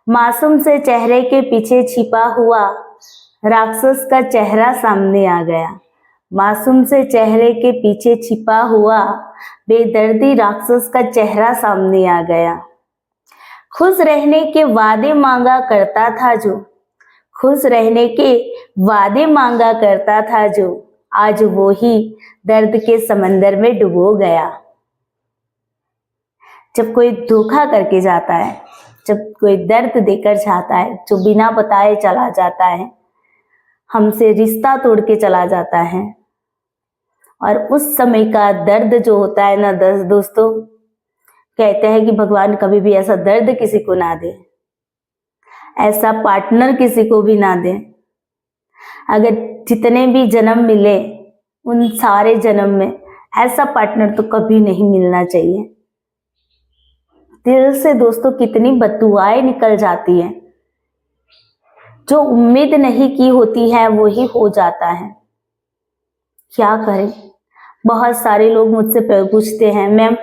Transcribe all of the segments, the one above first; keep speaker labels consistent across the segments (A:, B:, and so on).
A: मासूम से चेहरे के पीछे छिपा हुआ राक्षस का चेहरा सामने आ गया। मासूम से चेहरे के पीछे छिपा हुआ बेदर्दी राक्षस का चेहरा सामने आ गया। खुश रहने के वादे मांगा करता था जो, खुश रहने के वादे मांगा करता था जो, आज वो ही दर्द के समंदर में डुबो गया। जब कोई धोखा करके जाता है, जब कोई दर्द देकर जाता है, जो बिना बताए चला जाता है, हमसे रिश्ता तोड़ के चला जाता है, और उस समय का दर्द जो होता है ना दोस्तों, कहते हैं कि भगवान कभी भी ऐसा दर्द किसी को ना दे, ऐसा पार्टनर किसी को भी ना दे। अगर जितने भी जन्म मिले उन सारे जन्म में ऐसा पार्टनर तो कभी नहीं मिलना चाहिए। दिल से दोस्तों कितनी बददुआएं निकल जाती हैं, जो उम्मीद नहीं की होती है वो ही हो जाता है। क्या करें, बहुत सारे लोग मुझसे पूछते हैं मैम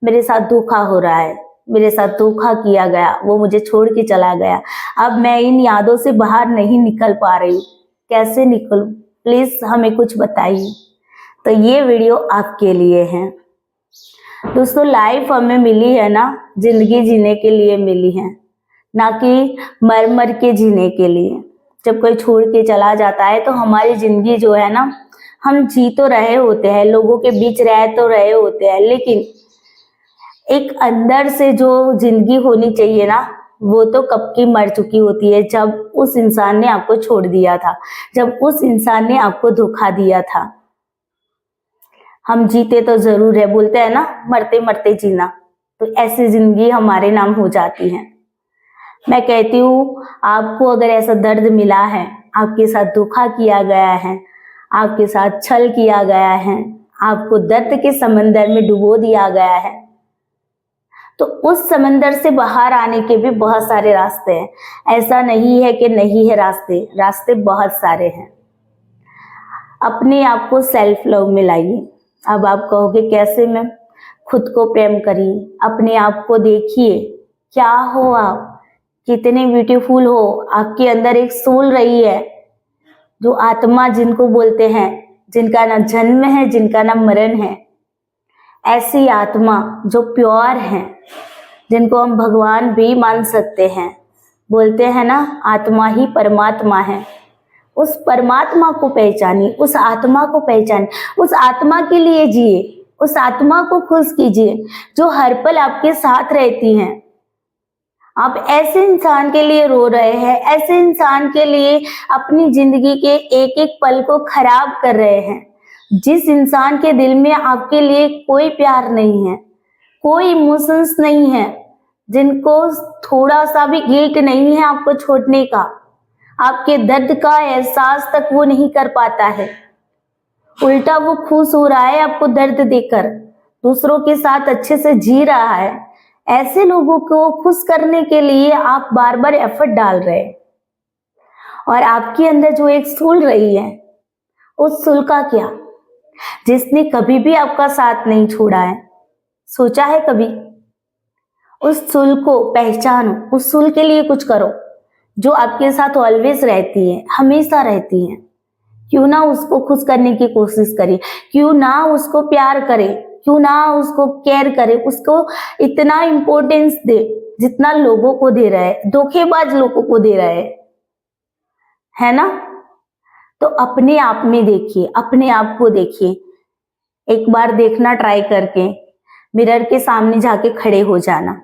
A: मेरे साथ धोखा हो रहा है, मेरे साथ धोखा किया गया, वो मुझे छोड़ के चला गया, अब मैं इन यादों से बाहर नहीं निकल पा रही हूँ, कैसे निकलूं, प्लीज हमें कुछ बताइए। तो ये वीडियो आपके लिए है दोस्तों। लाइफ हमें मिली है ना जिंदगी जीने के लिए मिली है, ना कि मर मर के जीने के लिए। जब कोई छोड़ के चला जाता है तो हमारी जिंदगी जो है ना, हम जी तो रहे होते हैं, लोगों के बीच रह तो रहे होते हैं, लेकिन एक अंदर से जो जिंदगी होनी चाहिए ना, वो तो कब की मर चुकी होती है, जब उस इंसान ने आपको छोड़ दिया था, जब उस इंसान ने आपको धोखा दिया था। हम जीते तो जरूर है, बोलते हैं ना मरते मरते जीना, तो ऐसी जिंदगी हमारे नाम हो जाती है। मैं कहती हूँ आपको अगर ऐसा दर्द मिला है, आपके साथ धोखा किया गया है, आपके साथ छल किया गया है, आपको दर्द के समंदर में डुबो दिया गया है, तो उस समंदर से बाहर आने के भी बहुत सारे रास्ते हैं। ऐसा नहीं है कि नहीं है रास्ते, रास्ते बहुत सारे हैं। अपने आप को सेल्फ लव में लाइए। अब आप कहोगे कैसे मैम, खुद को प्रेम करिए, अपने आप को देखिए, क्या हो आप, कितने ब्यूटीफुल हो, आपके अंदर एक सोल रही है, जो आत्मा जिनको बोलते हैं, जिनका ना जन्म है, जिनका ना मरण है, ऐसी आत्मा जो प्योर है, जिनको हम भगवान भी मान सकते हैं। बोलते हैं ना आत्मा ही परमात्मा है। उस परमात्मा को पहचानिए, उस आत्मा को पहचानिए, उस आत्मा के लिए जिए, उस आत्मा को खुश कीजिए जो हर पल आपके साथ रहती हैं। आप ऐसे इंसान के लिए रो रहे हैं, ऐसे इंसान के लिए अपनी जिंदगी के एक एक पल को खराब कर रहे हैं, जिस इंसान के दिल में आपके लिए कोई प्यार नहीं है, कोई इमोशंस नहीं है, जिनको थोड़ा सा भी गिल्ट नहीं है आपको छोड़ने का, आपके दर्द का एहसास तक वो नहीं कर पाता है, उल्टा वो खुश हो रहा है आपको दर्द देकर, दूसरों के साथ अच्छे से जी रहा है। ऐसे लोगों को खुश करने के लिए आप बार बार एफर्ट डाल रहे हैं, और आपके अंदर जो एक सोल रही है, उस सोल का क्या, जिसने कभी भी आपका साथ नहीं छोड़ा है, सोचा है कभी? उस सोल को पहचानो, उस सोल के लिए कुछ करो, जो आपके साथ ऑलवेज रहती है, हमेशा रहती है। क्यों ना उसको खुश करने की कोशिश करें, क्यों ना उसको प्यार करें, क्यों ना उसको केयर करें, उसको इतना इम्पोर्टेंस दे जितना लोगों को दे रहा है, धोखेबाज लोगों को दे रहा है ना। तो अपने आप में देखिए, अपने आप को देखिए, एक बार देखना ट्राई करके, मिरर के सामने जाके खड़े हो जाना,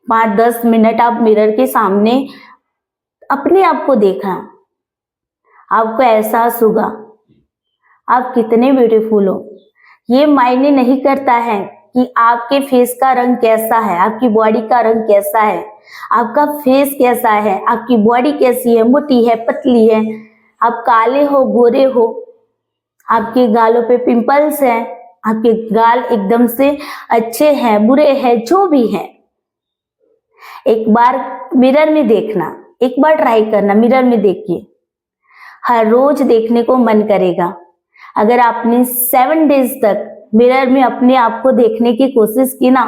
A: 5-10 मिनट आप मिरर के सामने अपने आप को देखना, आपको एहसास होगा आप कितने ब्यूटीफुल हो। ये मायने नहीं करता है कि आपके फेस का रंग कैसा है, आपकी बॉडी का रंग कैसा है, आपका फेस कैसा है, आपकी बॉडी कैसी है, मोटी है, पतली है, आप काले हो, गोरे हो, आपके गालों पे पिंपल्स हैं, आपके गाल एकदम से अच्छे हैं, बुरे हैं, जो भी है, एक बार मिरर में देखना, एक बार ट्राई करना, मिरर में देखिए, हर रोज देखने को मन करेगा। अगर आपने 7 डेज तक मिरर में अपने आप को देखने की कोशिश की ना,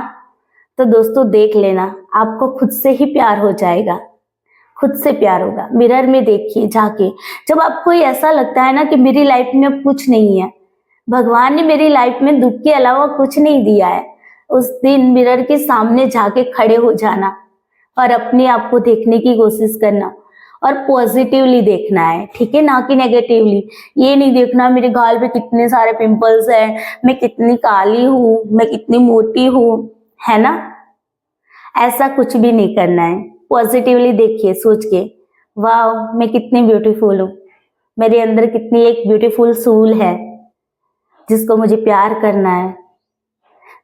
A: तो दोस्तों देख लेना, आपको खुद से ही प्यार हो जाएगा, खुद से प्यार होगा। मिरर में देखिए जाके, जब आपको ऐसा लगता है ना कि मेरी लाइफ में अब कुछ नहीं है, भगवान ने मेरी लाइफ में दुख के अलावा कुछ नहीं दिया है, उस दिन मिरर के सामने जाके खड़े हो जाना और अपने आप को देखने की कोशिश करना और पॉजिटिवली देखना है, ठीक है, ना कि नेगेटिवली। ये नहीं देखना मेरे गाल पे कितने सारे पिंपल्स हैं, मैं कितनी काली हूँ, मैं कितनी मोटी हूँ, है ना। ऐसा कुछ भी नहीं करना है। पॉजिटिवली देखिए सोच के, वाह मैं कितनी ब्यूटीफुल हूँ, मेरे अंदर कितनी एक ब्यूटीफुल सोल है जिसको मुझे प्यार करना है।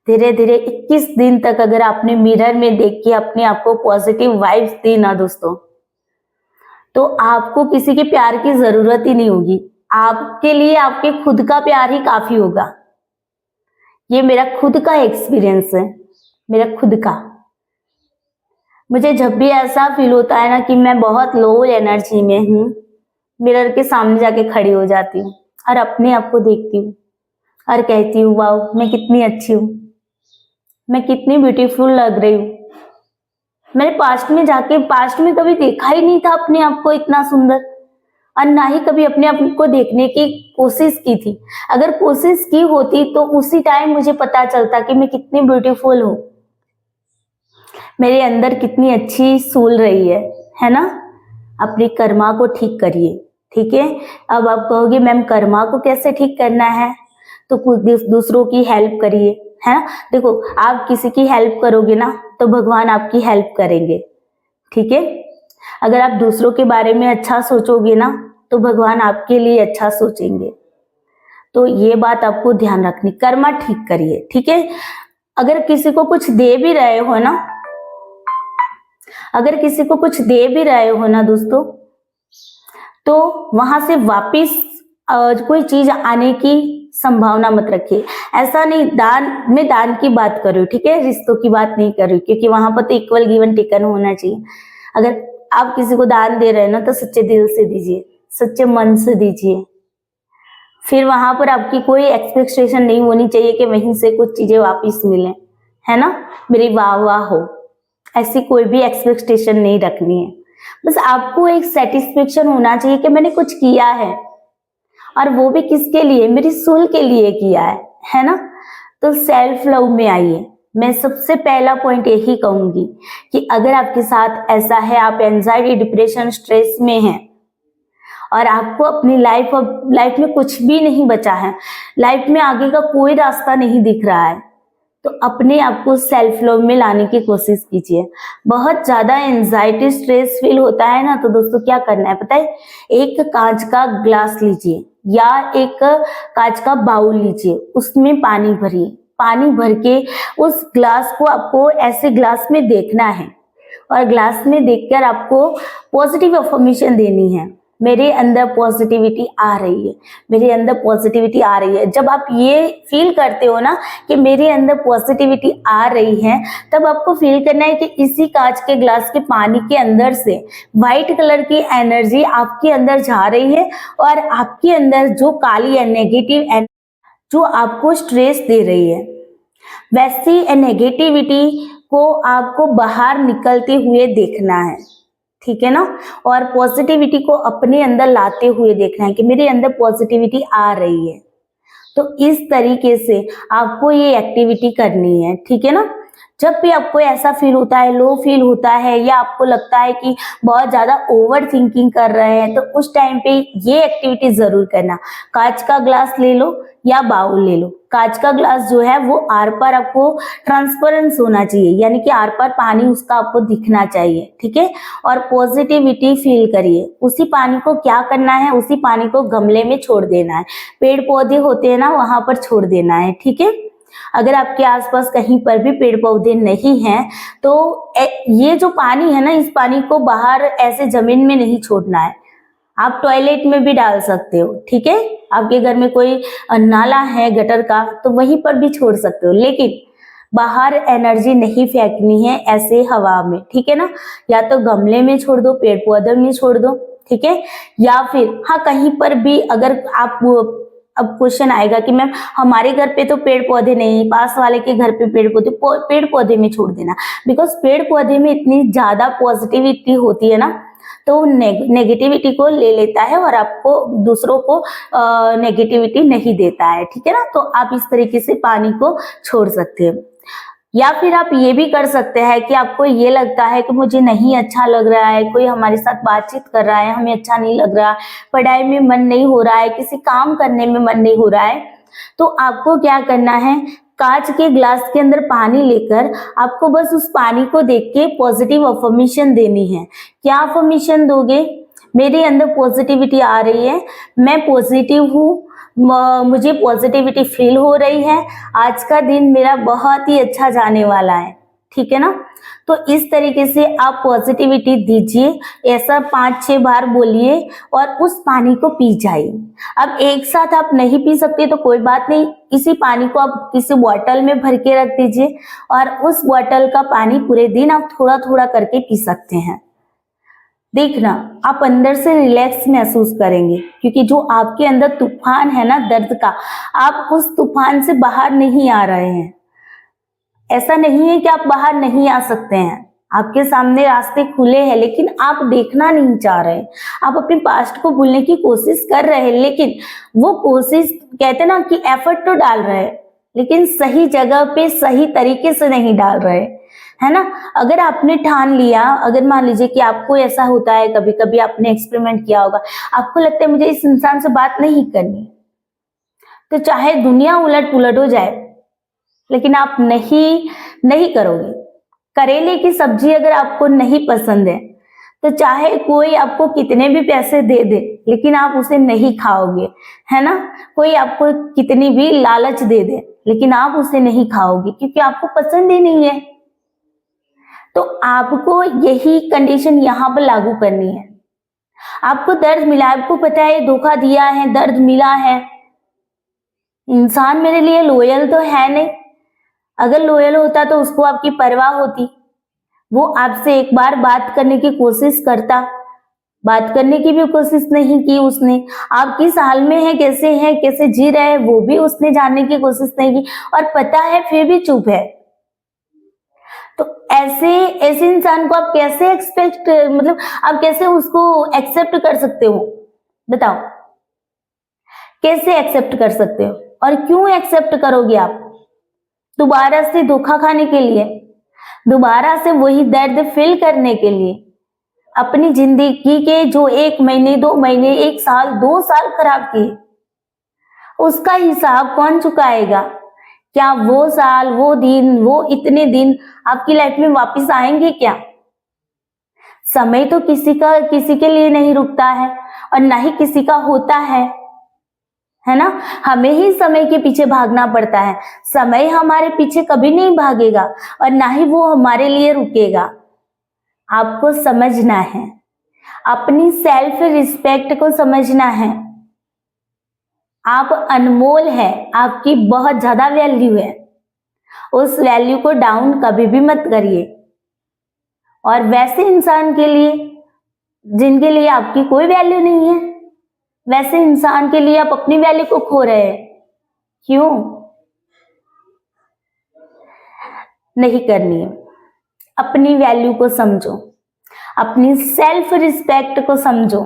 A: धीरे धीरे 21 दिन तक अगर आपने मिरर में देख के अपने आप को पॉजिटिव वाइब्स दी ना दोस्तों, तो आपको किसी के प्यार की जरूरत ही नहीं होगी। आपके लिए आपके खुद का प्यार ही काफी होगा। ये मेरा खुद का एक्सपीरियंस है, मेरा खुद का। मुझे जब भी ऐसा फील होता है ना कि मैं बहुत लो एनर्जी में हूँ, मिरर के सामने जाके खड़ी हो जाती हूँ और अपने आप को देखती हूँ और कहती हूँ वाह मैं कितनी अच्छी हूँ, मैं कितनी ब्यूटीफुल लग रही हूँ। मैंने पास्ट में कभी देखा ही नहीं था अपने आप को इतना सुंदर, और ना ही कभी अपने आप को देखने की कोशिश की थी। अगर कोशिश की होती तो उसी टाइम मुझे पता चलता कि मैं कितनी ब्यूटीफुल हूँ, मेरे अंदर कितनी अच्छी सोल रही है ना। अपनी कर्मा को ठीक करिए, ठीक है। अब आप कहोगे मैम कर्मा को कैसे ठीक करना है, तो कुछ दूसरों की हेल्प करिए, है ना। देखो आप किसी की हेल्प करोगे ना तो भगवान आपकी हेल्प करेंगे, ठीक है। अगर आप दूसरों के बारे में अच्छा सोचोगे ना तो भगवान आपके लिए अच्छा सोचेंगे। तो ये बात आपको ध्यान रखनी, कर्मा ठीक करिए, ठीक है। अगर किसी को कुछ दे भी रहे हो ना, अगर किसी को कुछ दे भी रहे हो ना दोस्तों, तो वहां से वापिस कोई चीज आने की संभावना मत रखिए। ऐसा नहीं, मैं दान की बात कर रही हूँ, ठीक है, रिश्तों की बात नहीं कर रही, क्योंकि वहां पर तो इक्वल गिवन टेकन होना चाहिए। अगर आप किसी को दान दे रहे हैं ना तो सच्चे दिल से दीजिए, सच्चे मन से दीजिए। फिर वहां पर आपकी कोई एक्सपेक्टेशन नहीं होनी चाहिए कि वहीं से कुछ चीजें वापिस मिले, है ना, मेरी वाह वाह हो, ऐसी कोई भी एक्सपेक्टेशन नहीं रखनी है। बस आपको एक सेटिस्फेक्शन होना चाहिए कि मैंने कुछ किया है, और वो भी किसके लिए, मेरी सोल के लिए किया है ना। तो सेल्फ लव में आइए। मैं सबसे पहला पॉइंट यही कहूंगी कि अगर आपके साथ ऐसा है, आप एंजाइटी, डिप्रेशन, स्ट्रेस में हैं और आपको अपनी लाइफ में कुछ भी नहीं बचा है, लाइफ में आगे का कोई रास्ता नहीं दिख रहा है, तो अपने आप को सेल्फ लव में लाने की कोशिश कीजिए। बहुत ज्यादा एंजाइटी, स्ट्रेस फील होता है ना, तो दोस्तों क्या करना है पता है, एक कांच का ग्लास लीजिए या एक कांच का बाउल लीजिए, उसमें पानी भरिए, पानी भर के उस ग्लास को आपको ऐसे ग्लास में देखना है और ग्लास में देखकर आपको पॉजिटिव अफर्मेशन देनी है, मेरे अंदर पॉजिटिविटी आ रही है, मेरे अंदर पॉजिटिविटी आ रही है। जब आप ये फील करते हो ना कि मेरे अंदर पॉजिटिविटी आ रही है, तब आपको फील करना है कि इसी कांच के ग्लास के पानी के अंदर से व्हाइट कलर की एनर्जी आपके अंदर जा रही है और आपके अंदर जो काली है, नेगेटिव जो आपको स्ट्रेस दे रही है, वैसी नेगेटिविटी को आपको बाहर निकलते हुए देखना है, ठीक है ना। और पॉजिटिविटी को अपने अंदर लाते हुए देखना है कि मेरे अंदर पॉजिटिविटी आ रही है। तो इस तरीके से आपको ये एक्टिविटी करनी है, ठीक है ना। जब भी आपको ऐसा फील होता है, लो फील होता है, या आपको लगता है कि बहुत ज्यादा ओवर थिंकिंग कर रहे हैं, तो उस टाइम पे ये एक्टिविटी जरूर करना। कांच का ग्लास ले लो या बाउल ले लो। कांच का ग्लास जो है वो आर पार आपको ट्रांसपेरेंस होना चाहिए, यानी कि आर पार पानी उसका आपको दिखना चाहिए, ठीक है। और पॉजिटिविटी फील करिए। उसी पानी को क्या करना है, उसी पानी को गमले में छोड़ देना है, पेड़ पौधे होते हैं ना वहां पर छोड़ देना है, ठीक है। अगर आपके आसपास कहीं पर भी पेड़ पौधे नहीं हैं, तो ये जो पानी है ना, इस पानी को बाहर ऐसे जमीन में नहीं छोड़ना है, आप टॉयलेट में भी डाल सकते हो, ठीक है। आपके घर में कोई नाला है गटर का, तो वहीं पर भी छोड़ सकते हो, लेकिन बाहर एनर्जी नहीं फेंकनी है ऐसे हवा में, ठीक है ना। या तो गमले में छोड़ दो, पेड़ पौधे में छोड़ दो, ठीक है। या फिर हाँ, कहीं पर भी अगर आप अब क्वेश्चन आएगा कि मैम हमारे घर पे तो पेड़ पौधे नहीं, पास वाले के घर पे पेड़ पौधे में छोड़ देना, बिकॉज पेड़ पौधे में इतनी ज्यादा पॉजिटिविटी होती है ना, तो नेगेटिविटी को ले लेता है और आपको दूसरों को नेगेटिविटी नहीं देता है, ठीक है ना। तो आप इस तरीके से पानी को छोड़ सकते हैं। या फिर आप ये भी कर सकते हैं कि आपको ये लगता है कि मुझे नहीं अच्छा लग रहा है, कोई हमारे साथ बातचीत कर रहा है, हमें अच्छा नहीं लग रहा, पढ़ाई में मन नहीं हो रहा है, किसी काम करने में मन नहीं हो रहा है, तो आपको क्या करना है, कांच के ग्लास के अंदर पानी लेकर आपको बस उस पानी को देख के पॉजिटिव अफर्मेशन देनी है। क्या अफर्मेशन दोगे? मेरे अंदर पॉजिटिविटी आ रही है, मैं पॉजिटिव हूँ, मुझे पॉजिटिविटी फील हो रही है, आज का दिन मेरा बहुत ही अच्छा जाने वाला है, ठीक है ना। तो इस तरीके से आप पॉजिटिविटी दीजिए, ऐसा 5-6 बार बोलिए और उस पानी को पी जाइए। अब एक साथ आप नहीं पी सकते तो कोई बात नहीं, इसी पानी को आप किसी बॉटल में भर के रख दीजिए और उस बॉटल का पानी पूरे दिन आप थोड़ा थोड़ा करके पी सकते हैं। देखना आप अंदर से रिलैक्स महसूस करेंगे, क्योंकि जो आपके अंदर तूफान है ना दर्द का, आप उस तूफान से बाहर नहीं आ रहे हैं। ऐसा नहीं है कि आप बाहर नहीं आ सकते हैं, आपके सामने रास्ते खुले हैं, लेकिन आप देखना नहीं चाह रहे। आप अपने पास्ट को भूलने की कोशिश कर रहे हैं, लेकिन वो कोशिश कहते ना कि एफर्ट तो डाल रहे हैं, लेकिन सही जगह पे सही तरीके से नहीं डाल रहे, है ना। अगर आपने ठान लिया, अगर मान लीजिए कि आपको ऐसा होता है, कभी कभी आपने एक्सपेरिमेंट किया होगा, आपको लगता है मुझे इस इंसान से बात नहीं करनी, तो चाहे दुनिया उलट पुलट हो जाए, लेकिन आप नहीं करोगे। करेले की सब्जी अगर आपको नहीं पसंद है, तो चाहे कोई आपको कितने भी पैसे दे दे, लेकिन आप उसे नहीं खाओगे, है ना। कोई आपको कितनी भी लालच दे दे, लेकिन आप उसे नहीं खाओगे, क्योंकि आपको पसंद ही नहीं है। तो आपको यही कंडीशन यहाँ पर लागू करनी है। आपको दर्द मिला, आपको पता है धोखा दिया है, दर्द मिला है, इंसान मेरे लिए लॉयल तो है नहीं। अगर लॉयल होता तो उसको आपकी परवाह होती, वो आपसे एक बार बात करने की कोशिश करता, बात करने की भी कोशिश नहीं की उसने। आप किस हाल में है, कैसे जी रहे हैं, वो भी उसने जानने की कोशिश नहीं की, और पता है फिर भी चुप है। तो ऐसे इंसान को आप कैसे आप कैसे उसको एक्सेप्ट कर सकते हो? बताओ, कैसे एक्सेप्ट कर सकते हो? और क्यों एक्सेप्ट करोगे आप? दोबारा से धोखा खाने के लिए, दोबारा से वही दर्द फील करने के लिए, अपनी जिंदगी के जो 1 महीने 2 महीने 1 साल 2 साल खराब किए, उसका हिसाब कौन चुकाएगा? क्या वो साल, वो दिन, वो इतने दिन आपकी लाइफ में वापस आएंगे क्या? समय तो किसी के लिए नहीं रुकता है, और ना ही किसी का होता है ना। हमें ही समय के पीछे भागना पड़ता है, समय हमारे पीछे कभी नहीं भागेगा, और ना ही वो हमारे लिए रुकेगा। आपको समझना है, अपनी सेल्फ रिस्पेक्ट को समझना है। आप अनमोल है, आपकी बहुत ज्यादा वैल्यू है, उस वैल्यू को डाउन कभी भी मत करिए। और वैसे इंसान के लिए जिनके लिए आपकी कोई वैल्यू नहीं है, वैसे इंसान के लिए आप अपनी वैल्यू को खो रहे हैं, क्यों? नहीं करनी है। अपनी वैल्यू को समझो, अपनी सेल्फ रिस्पेक्ट को समझो।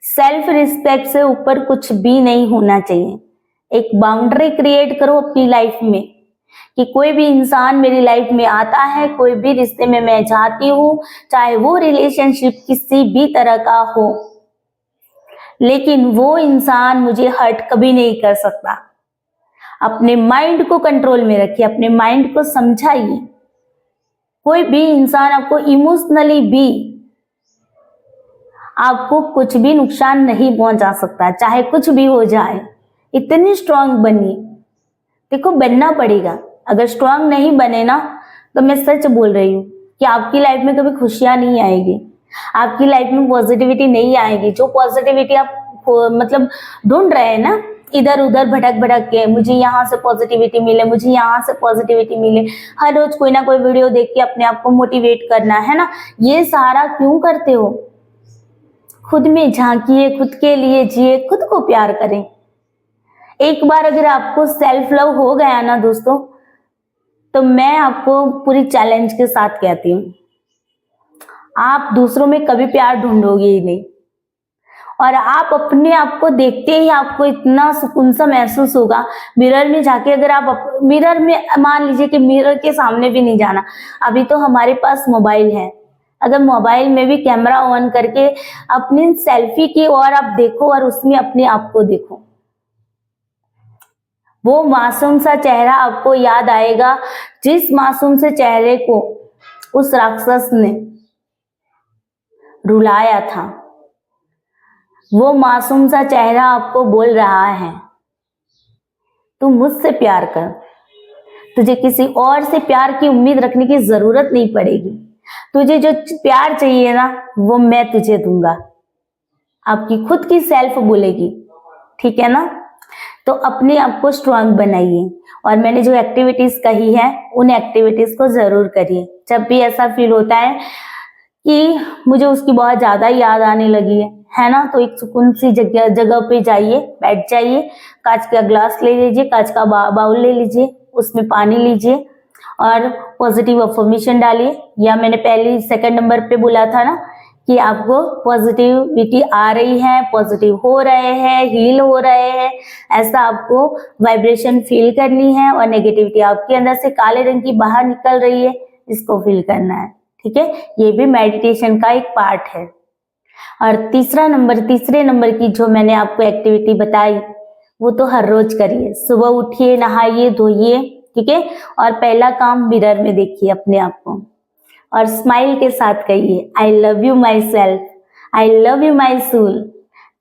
A: सेल्फ रिस्पेक्ट से ऊपर कुछ भी नहीं होना चाहिए। एक बाउंड्री क्रिएट करो अपनी लाइफ में कि कोई भी इंसान मेरी लाइफ में आता है, कोई भी रिश्ते में मैं जाती हूँ, चाहे वो रिलेशनशिप किसी भी तरह का हो, लेकिन वो इंसान मुझे हर्ट कभी नहीं कर सकता। अपने माइंड को कंट्रोल में रखिए, अपने माइंड को समझाइए। कोई भी इंसान आपको इमोशनली भी आपको कुछ भी नुकसान नहीं पहुंचा सकता, चाहे कुछ भी हो जाए। इतनी स्ट्रांग बनिए। देखो, बनना पड़ेगा। अगर स्ट्रांग नहीं बने ना, तो मैं सच बोल रही हूँ कि आपकी लाइफ में कभी खुशियां नहीं आएगी, आपकी लाइफ में पॉजिटिविटी नहीं आएगी। जो पॉजिटिविटी आप ढूंढ रहे हैं ना, इधर उधर भटक भटक के, मुझे यहाँ से पॉजिटिविटी मिले, मुझे यहाँ से पॉजिटिविटी मिले, हर रोज कोई ना कोई वीडियो देख के अपने आप को मोटिवेट करना, है ना, ये सारा क्यों करते हो? खुद में झांकिए, खुद के लिए जिए, खुद को प्यार करें। एक बार अगर आपको सेल्फ लव हो गया ना दोस्तों, तो मैं आपको पूरी चैलेंज के साथ कहती हूँ, आप दूसरों में कभी प्यार ढूंढोगे ही नहीं। और आप अपने आप को देखते ही आपको इतना सुकून सा महसूस होगा। मिरर में जाके अगर आप मिरर में, मान लीजिए कि मिरर के सामने भी नहीं जाना, अभी तो हमारे पास मोबाइल है, अगर मोबाइल में भी कैमरा ऑन करके अपनी सेल्फी की और आप देखो और उसमें अपने आप को देखो, वो मासूम सा चेहरा आपको याद आएगा, जिस मासूम से चेहरे को उस राक्षस ने रुलाया था। वो मासूम सा चेहरा आपको बोल रहा है, तू मुझसे प्यार कर, तुझे किसी और से प्यार की उम्मीद रखने की जरूरत नहीं पड़ेगी, तुझे जो प्यार चाहिए ना वो मैं तुझे दूंगा। आपकी खुद की सेल्फ बोलेगी, ठीक है ना। तो अपने आप को स्ट्रांग बनाइए, और मैंने जो एक्टिविटीज कही है उन एक्टिविटीज को जरूर करिए। जब भी ऐसा फील होता है कि मुझे उसकी बहुत ज्यादा याद आने लगी है ना, तो एक सुकून सी जगह पे जाइए, बैठ जाइए, कांच का ग्लास ले लीजिए, कांच का बाउल ले लीजिए, उसमें पानी लीजिए और पॉजिटिव अफर्मेशन डालिए। या मैंने पहले सेकंड नंबर पे बोला था ना कि आपको पॉजिटिविटी आ रही है, पॉजिटिव हो रहे हैं, हील हो रहे हैं, ऐसा आपको वाइब्रेशन फील करनी है। और नेगेटिविटी आपके अंदर से काले रंग की बाहर निकल रही है, इसको फील करना है, ठीक है। ये भी मेडिटेशन का एक पार्ट है। और तीसरे नंबर की जो मैंने आपको एक्टिविटी बताई वो तो हर रोज करिए। सुबह उठिए, नहाइए, धोइए, ठीक है। और पहला काम मिरर में देखिए अपने आप को और स्माइल के साथ कहिए, I love you myself, I love you my soul,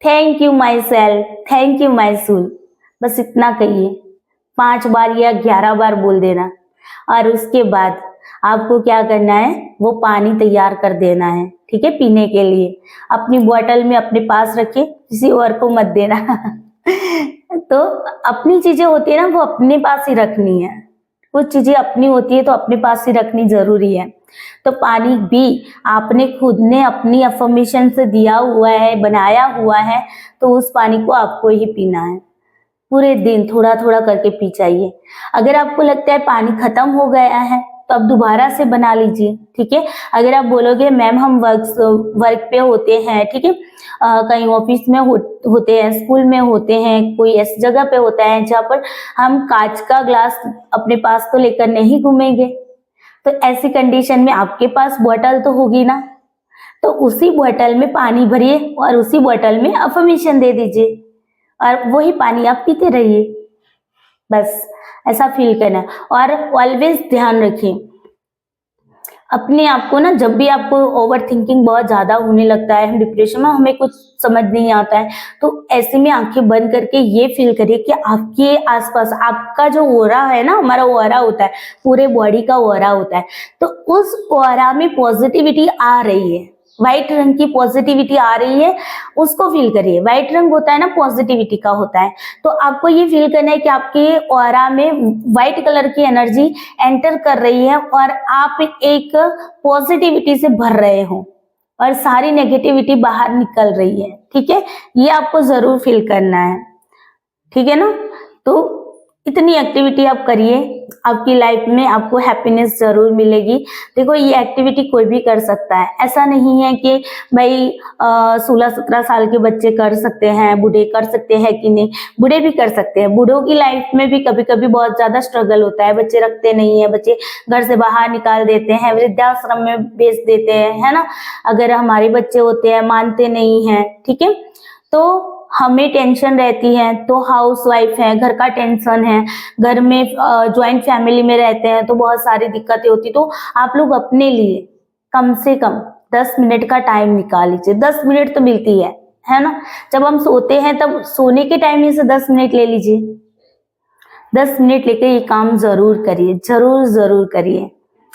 A: thank you myself, thank you my soul. बस इतना कहिए, 5 बार या 11 बार बोल देना। और उसके बाद आपको क्या करना है, वो पानी तैयार कर देना है, ठीक है, पीने के लिए। अपनी बोतल में अपने पास रखिए, किसी और को मत देना। तो अपनी चीजें होती है ना, वो अपने पास ही रखनी है। कुछ चीजें अपनी होती है तो अपने पास ही रखनी जरूरी है। तो पानी भी आपने खुद ने अपनी अफर्मेशन से दिया हुआ है, बनाया हुआ है, तो उस पानी को आपको ही पीना है। पूरे दिन थोड़ा थोड़ा करके पी जाइए। अगर आपको लगता है पानी खत्म हो गया है तो आप दोबारा से बना लीजिए, ठीक है। अगर आप बोलोगे मैम हम वर्क पे होते हैं, ठीक है, कहीं ऑफिस में होते हैं, स्कूल में होते हैं, कोई ऐसी जगह पे होता है जहाँ पर हम कांच का ग्लास अपने पास तो लेकर नहीं घूमेंगे, तो ऐसी कंडीशन में आपके पास बोतल तो होगी ना, तो उसी बोतल में पानी भरिए और उसी बोतल में अफर्मेशन दे दीजिए और वही पानी आप पीते रहिए। बस ऐसा फील करना। और ऑलवेज ध्यान रखिए अपने आप को ना, जब भी आपको ओवर थिंकिंग बहुत ज्यादा होने लगता है, हम डिप्रेशन में, हमें कुछ समझ नहीं आता है, तो ऐसे में आंखें बंद करके ये फील करिए कि आपके आसपास आपका जो ओरा है ना, हमारा ओरा होता है, पूरे बॉडी का ओरा होता है, तो उस ओरा में पॉजिटिविटी आ रही है, व्हाइट रंग की पॉजिटिविटी आ रही है, उसको फील करिए। व्हाइट रंग होता है ना, पॉजिटिविटी का होता है, तो आपको ये फील करना है कि आपके ऑरा में व्हाइट कलर की एनर्जी एंटर कर रही है और आप एक पॉजिटिविटी से भर रहे हो और सारी नेगेटिविटी बाहर निकल रही है, ठीक है। ये आपको जरूर फील करना है, ठीक है ना। तो इतनी एक्टिविटी आप करिए, आपकी लाइफ में आपको हैप्पीनेस जरूर मिलेगी। देखो ये एक्टिविटी कोई भी कर सकता है, ऐसा नहीं है कि भाई 16-17 साल के बच्चे कर सकते हैं, बूढ़े कर सकते हैं कि नहीं, बूढ़े भी कर सकते हैं। बूढ़ों की लाइफ में भी कभी कभी बहुत ज्यादा स्ट्रगल होता है, बच्चे रखते नहीं है, बच्चे घर से बाहर निकाल देते हैं, वृद्धाश्रम में बेच देते हैं, है ना। अगर हमारे बच्चे होते हैं मानते नहीं है, ठीक है, तो हमें टेंशन रहती है, तो हाउस वाइफ है, घर का टेंशन है, घर में ज्वाइंट फैमिली में रहते हैं तो बहुत सारी दिक्कतें होती, तो आप लोग अपने लिए कम से कम 10 मिनट का टाइम निकाल लीजिए। 10 मिनट तो मिलती है ना। जब हम सोते हैं तब सोने के टाइम में से 10 मिनट ले लीजिए, 10 मिनट लेकर ये काम जरूर करिए, जरूर करिए।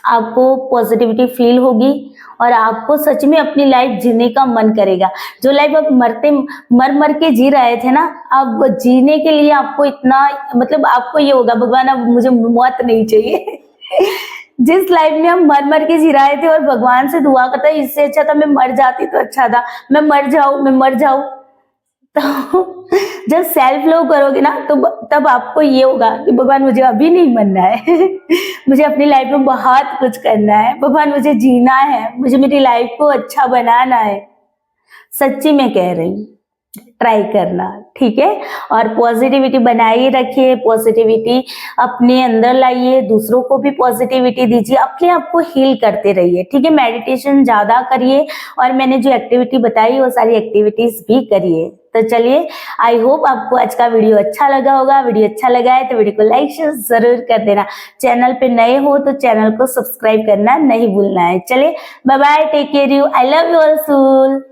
A: आपको पॉजिटिविटी फील होगी और आपको सच में अपनी लाइफ जीने का मन करेगा। जो लाइफ आप मर के जी रहे थे ना, अब जीने के लिए आपको इतना, मतलब आपको ये होगा भगवान अब मुझे मौत नहीं चाहिए। जिस लाइफ में हम मर के जी रहे थे और भगवान से दुआ करता है इससे अच्छा था मैं मर जाती तो अच्छा था, मैं मर जाऊं। तो जब सेल्फ लव करोगे ना तो तब आपको ये होगा कि भगवान मुझे अभी नहीं मरना है मुझे अपनी लाइफ में बहुत कुछ करना है, भगवान मुझे जीना है, मुझे मेरी लाइफ को अच्छा बनाना है। सच्ची में कह रही हूँ, ट्राई करना, ठीक है। और पॉजिटिविटी बनाए रखिए, पॉजिटिविटी अपने अंदर लाइए, दूसरों को भी पॉजिटिविटी दीजिए, अपने आप को हील करते रहिए, ठीक है। मेडिटेशन ज्यादा करिए और मैंने जो एक्टिविटी बताई वो सारी एक्टिविटीज भी करिए। तो चलिए, आई होप आपको आज का वीडियो अच्छा लगा होगा। वीडियो अच्छा लगा है तो वीडियो को लाइक शेयर जरूर कर देना। चैनल पे नए हो तो चैनल को सब्सक्राइब करना नहीं भूलना है। चलिए, bye bye, take care you, I love you all सूल।